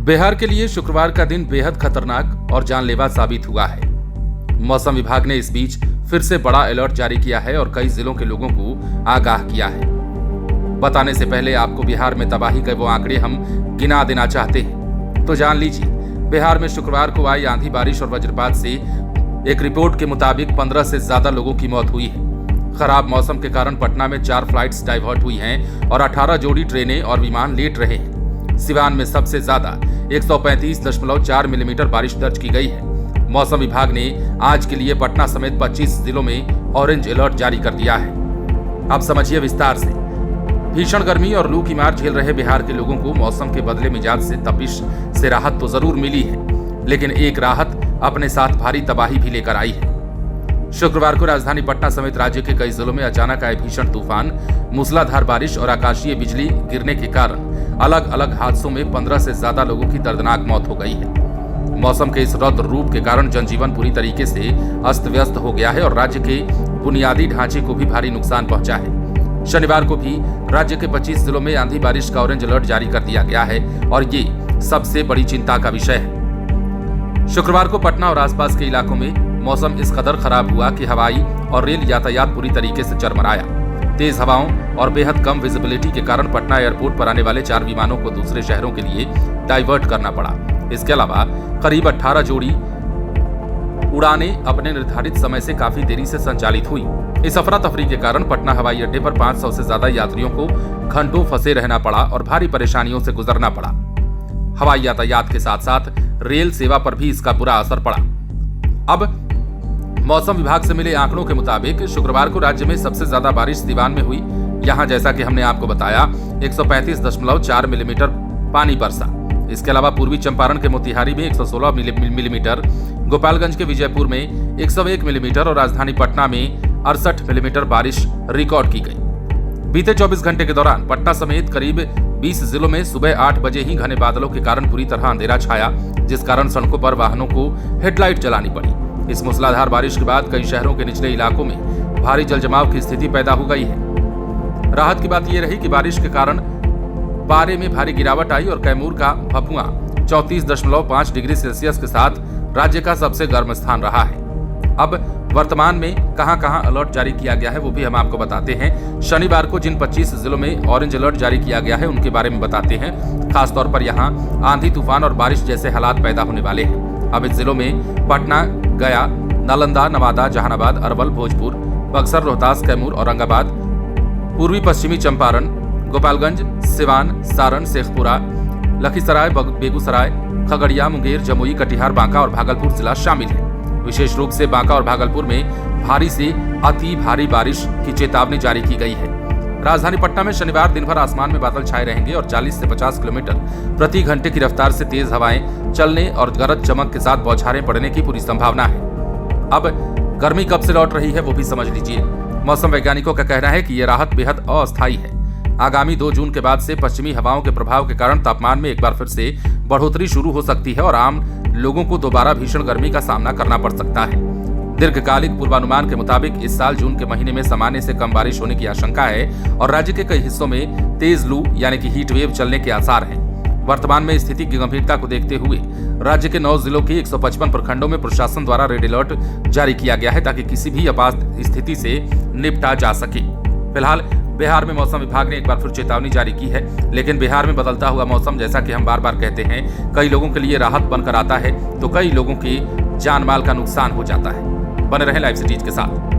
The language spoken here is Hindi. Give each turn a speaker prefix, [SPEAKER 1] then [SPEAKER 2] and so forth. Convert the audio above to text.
[SPEAKER 1] बिहार के लिए शुक्रवार का दिन बेहद खतरनाक और जानलेवा साबित हुआ है। मौसम विभाग ने इस बीच फिर से बड़ा अलर्ट जारी किया है और कई जिलों के लोगों को आगाह किया है। बताने से पहले आपको बिहार में तबाही के वो आंकड़े हम गिना देना चाहते हैं, तो जान लीजिए। बिहार में शुक्रवार को आई आंधी, बारिश और वज्रपात से एक रिपोर्ट के मुताबिक 15 से ज्यादा लोगों की मौत हुई है। खराब मौसम के कारण पटना में 4 फ्लाइट्स डाइवर्ट हुई हैं और 18 जोड़ी ट्रेनें और विमान लेट रहे हैं। सिवान में सबसे ज्यादा 135.4 मिलीमीटर बारिश दर्ज की गई है। मौसम विभाग ने आज के लिए पटना समेत 25 जिलों में ऑरेंज अलर्ट जारी कर दिया है। अब समझिए विस्तार से। भीषण गर्मी और लू की मार झेल रहे बिहार के लोगों को मौसम के बदले मिजाज से तपिश से राहत तो जरूर मिली है, लेकिन एक राहत अपने साथ भारी तबाही भी लेकर आई है। शुक्रवार को राजधानी पटना समेत राज्य के कई जिलों में अचानक आए भीषण तूफान, मूसलाधार बारिश और आकाशीय बिजली गिरने के कारण अलग अलग हादसों में 15 से ज्यादा लोगों की दर्दनाक मौत हो गई है। मौसम के इस रौद्र रूप के कारण जनजीवन पूरी तरीके से अस्त व्यस्त हो गया है और राज्य के बुनियादी ढांचे को भी भारी नुकसान पहुंचा है। शनिवार को भी राज्य के 25 जिलों में आंधी बारिश का ऑरेंज अलर्ट जारी कर दिया गया है और ये सबसे बड़ी चिंता का विषय है। शुक्रवार को पटना और आसपास के इलाकों में मौसम इस कदर खराब हुआ कि हवाई और रेल यातायात पूरी तरीके से चरमराया। तेज हवाओं और बेहद कम विजिबिलिटी के कारण पटना एयरपोर्ट पर आने वाले 4 विमानों को दूसरे शहरों के लिए डाइवर्ट करना पड़ा। इसके अलावा करीब 18 जोड़ी उड़ानें अपने निर्धारित समय से काफी देरी से संचालित हुई। इस अफरा तफरी के कारण पटना हवाई अड्डे पर 500 से ज्यादा यात्रियों को घंटों फंसे रहना पड़ा और भारी परेशानियों से गुजरना पड़ा। हवाई यातायात के साथ साथ रेल सेवा पर भी इसका बुरा असर पड़ा। अब मौसम विभाग से मिले आंकड़ों के मुताबिक शुक्रवार को राज्य में सबसे ज्यादा बारिश सिवान में हुई। यहां जैसा कि हमने आपको बताया 135.4 मिलीमीटर पानी बरसा। इसके अलावा पूर्वी चंपारण के मोतिहारी में 116 मिलीमीटर, गोपालगंज के विजयपुर में 101 मिलीमीटर और राजधानी पटना में 68 मिलीमीटर बारिश रिकॉर्ड की गई। बीते 24 घंटे के दौरान पटना समेत करीब 20 जिलों में सुबह 8 बजे ही घने बादलों के कारण पूरी तरह अंधेरा छाया, जिस कारण सड़कों पर वाहनों को हेडलाइट जलानी पड़ी। इस मूसलाधार बारिश के बाद कई शहरों के निचले इलाकों में भारी जलजमाव की स्थिति पैदा हो गई है। राहत की बात यह रही कि बारिश के कारण पारे में भारी गिरावट आई और कैमूर का भभुआ 34.5 डिग्री सेल्सियस के साथ राज्य का सबसे गर्म स्थान रहा है। अब वर्तमान में कहां-कहां अलर्ट जारी किया गया है वो भी हम आपको बताते हैं। शनिवार को जिन 25 जिलों में ऑरेंज अलर्ट जारी किया गया है उनके बारे में बताते हैं। खासतौर पर यहां आंधी, तूफान और बारिश जैसे हालात पैदा होने वाले हैं। अब इस जिलों में पटना, गया, नालंदा, नवादा, जहानाबाद, अरवल, भोजपुर, बक्सर, रोहतास, कैमूर, औरंगाबाद, पूर्वी पश्चिमी चंपारण, गोपालगंज, सिवान, सारण, शेखपुरा, लखीसराय, बेगूसराय, खगड़िया, मुंगेर, जमुई, कटिहार, बांका और भागलपुर जिला शामिल है। विशेष रूप से बांका और भागलपुर में भारी से अति भारी बारिश की चेतावनी जारी की गई है। राजधानी पटना में शनिवार दिन भर आसमान में बादल छाए रहेंगे और 40 से 50 किलोमीटर प्रति घंटे की रफ्तार से तेज हवाएं चलने और गरज चमक के साथ बौछारें पड़ने की पूरी संभावना है। अब गर्मी कब से लौट रही है वो भी समझ लीजिए। मौसम वैज्ञानिकों का कहना है कि यह राहत बेहद अस्थायी है। आगामी 2 जून के बाद से पश्चिमी हवाओं के प्रभाव के कारण तापमान में एक बार फिर से बढ़ोतरी शुरू हो सकती है और आम लोगों को दोबारा भीषण गर्मी का सामना करना पड़ सकता है। दीर्घकालिक पूर्वानुमान के मुताबिक इस साल जून के महीने में सामान्य से कम बारिश होने की आशंका है और राज्य के कई हिस्सों में तेज लू यानी कि हीट वेव चलने के आसार हैं। वर्तमान में स्थिति की गंभीरता को देखते हुए राज्य के 9 जिलों के 155 प्रखंडों में प्रशासन द्वारा रेड अलर्ट जारी किया गया है ताकि किसी भी आपात स्थिति से निपटा जा सके। फिलहाल बिहार में मौसम विभाग ने एक बार फिर चेतावनी जारी की है, लेकिन बिहार में बदलता हुआ मौसम जैसा कि हम बार बार कहते हैं कई लोगों के लिए राहत बनकर आता है तो कई लोगों के जान माल का नुकसान हो जाता है। बने रहें लाइव सिटीज के साथ।